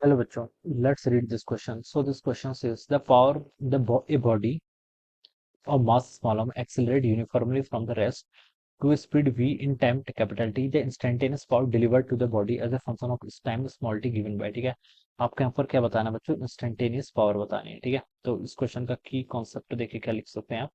Hello बच्चों, let's read this question. So this question says the power a body of mass small m accelerate uniformly from the rest to a speed v in time capital T. The instantaneous power delivered to the body as a function of its time small t given by, ठीक है। आपके यहाँ पर क्या बताना है बच्चों, instantaneous power बतानी है, ठीक है। तो इस क्वेश्चन का की कॉन्सेप्ट देखिए क्या लिख सकते हैं आप।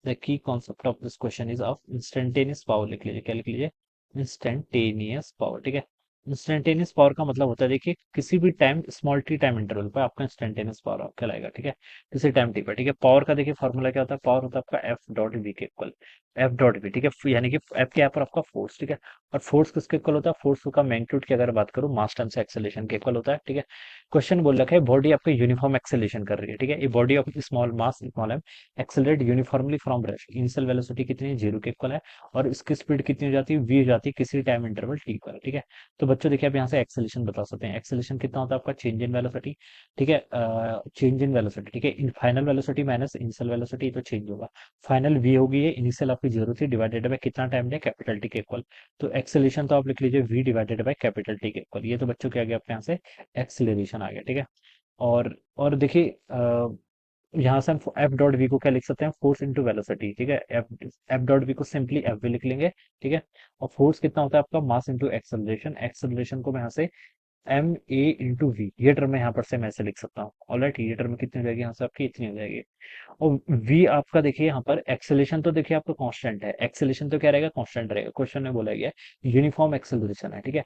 The key concept of this question is of instantaneous power, लिख लीजिए, क्या लिख लीजिए, इंस्टेंटेनियस पावर, ठीक है। इंस्टेंटेनियस पावर का मतलब होता है देखिए किसी भी time small T time interval पर आपका इंस्टेंटेनियस पावर कहलाएगा, ठीक है। किसी टाइम टी पर, ठीक है। पावर का देखिए फॉर्मूला क्या होता है, पावर होता है आपका एफ डॉट वी के इक्वल, एफ डॉट वी, ठीक है। यानी कि एफ के यहाँ पर आपका फोर्स, ठीक है। और फोर्स किसके इक्वल होता है, फोर्स का मैग्नीट्यूड की अगर बात करूं मास टाइम्स एक्सेलरेशन के इक्वल होता है, ठीक है। क्वेश्चन बोल रखा है बॉडी आपकी यूनिफॉर्म एक्सेलरेशन कर रही है, ठीक है। ये body of small mass small m accelerate uniformly from rest, initial velocity कितनी है, जीरो के इक्वल है। और इसकी स्पीड कितनी हो जाती है, वी हो जाती है किसी टाइम इंटरवल टी पर, ठीक है। तो बच्चों देखिए आप यहाँ से एक्सेलरेशन बता सकते हैं। एक्सेलरेशन कितना होता है आपका, चेंज इन वेलोसिटी, ठीक है। चेंज इन वेलोसिटी, ठीक है। In final velocity minus initial velocity तो चेंज होगा। फाइनल वी होगी, ये इनिशियल आपकी जीरो थी, डिवाइडेड बाय कितना टाइम है, कैपिटल टी के इक्वल। तो एक्सेलरेशन तो आप लिख लीजिए v divided by capital T के इक्वल। ये तो बच्चों क्या आ गया आपके यहाँ से, एक्सेलरेशन आ गया, ठीक है। और देखिए यहाँ से हम एफ डॉट वी को क्या लिख सकते हैं, फोर्स इंटू वेलोसिटी, ठीक है। एफ एफ डॉट वी को सिंपली एफ वी लिख लेंगे, ठीक है। और फोर्स कितना होता है आपका, मास इंटू एक्सेलरेशन, एक्सेलरेशन को मैं यहाँ से एम ए इंटू वी, ये टर्म मैं यहाँ पर से मैं ऐसे लिख सकता हूँ। ऑलराइट, ये टर्म कितनी हो जाएगी यहाँ से आपकी, इतनी हो जाएगी। और v आपका देखिए यहाँ पर एक्सेलेशन तो देखिए आपका कांस्टेंट है, एक्सेलेशन तो क्या रहेगा, कांस्टेंट रहेगा। क्वेश्चन में बोला गया है यूनिफॉर्म एक्सेलरेशन है, ठीक है।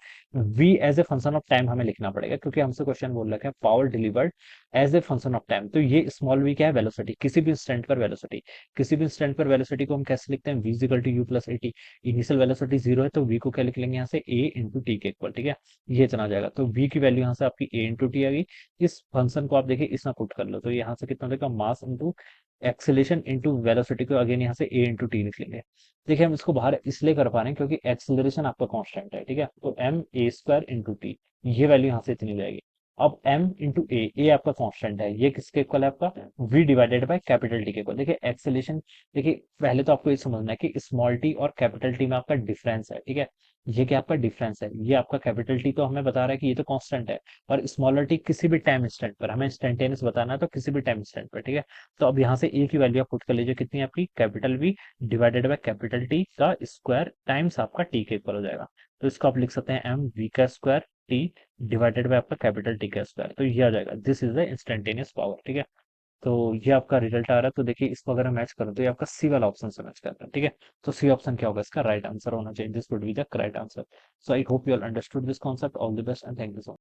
v as a function of time हमें लिखना पड़ेगा क्योंकि हमसे क्वेश्चन बोल रखा है power delivered as a function of time. तो ये स्मॉल v क्या है, वेलोसिटी, किसी भी इंस्टेंट पर वेलोसिटी। किसी भी इंस्टेंट पर वेलोसिटी को हम कैसे लिखते हैं, v equal to u plus a t. Initial velocity zero है तो v को क्या लिख लेंगे यहाँ से, a इंटू टी के इक्वल, ठीक है। ये इतना आ जाएगा, तो v की वैल्यू यहाँ से आपकी a इंटू टी आ गई। इस फंक्शन को आप देखिए इसमें पुट कर लो तो यहाँ से कितना देगा, mass into acceleration into velocity को अगेन यहाँ से ए इंटू टी लिख लेंगे। देखिए हम इसको बाहर इसलिए कर पा रहे हैं क्योंकि एक्सेलरेशन आपका कांस्टेंट है, ठीक है। तो m a square into t, ये वैल्यू यहाँ से इतनी जाएगी। अब m इंटू ए आपका कांस्टेंट है, ये किसके इक्वल है आपका, v divided by capital T के इक्वल। देखिए एक्सेलेरेशन, देखिए पहले तो आपको ये समझना है कि स्मॉल टी और कैपिटल टी में आपका डिफरेंस है, ठीक है। ये क्या आपका डिफरेंस है, ये आपका कैपिटल टी तो हमें बता रहा है कि ये तो कांस्टेंट है। और स्मॉलर टी किसी भी टाइम इंस्टेंट पर, हमें इंस्टेंटेनियस बताना है तो किसी भी टाइम इंस्टेंट पर, ठीक है। तो अब यहाँ से ए की वैल्यू आप पुट कर लीजिए, कितनी है आपकी, capital V divided by capital T का स्क्वायर टाइम्स आपका टी के इक्वल हो जाएगा। तो इसको आप लिख सकते हैं एम वी का स्क्वायर टी डिवाइडेड बाय आपका कैपिटल टी का स्क्वायर। तो ये आ जाएगा, this is the instantaneous power, ठीक है। तो ये आपका रिजल्ट आ रहा है। तो देखिए इसको अगर हम मैच करें तो ये आपका सी वाला ऑप्शन से मैच करता है, ठीक है। तो सी ऑप्शन क्या होगा, इसका राइट आंसर होना चाहिए, this would be the correct answer. So I hope you all understood this concept, all the best and thank you so much.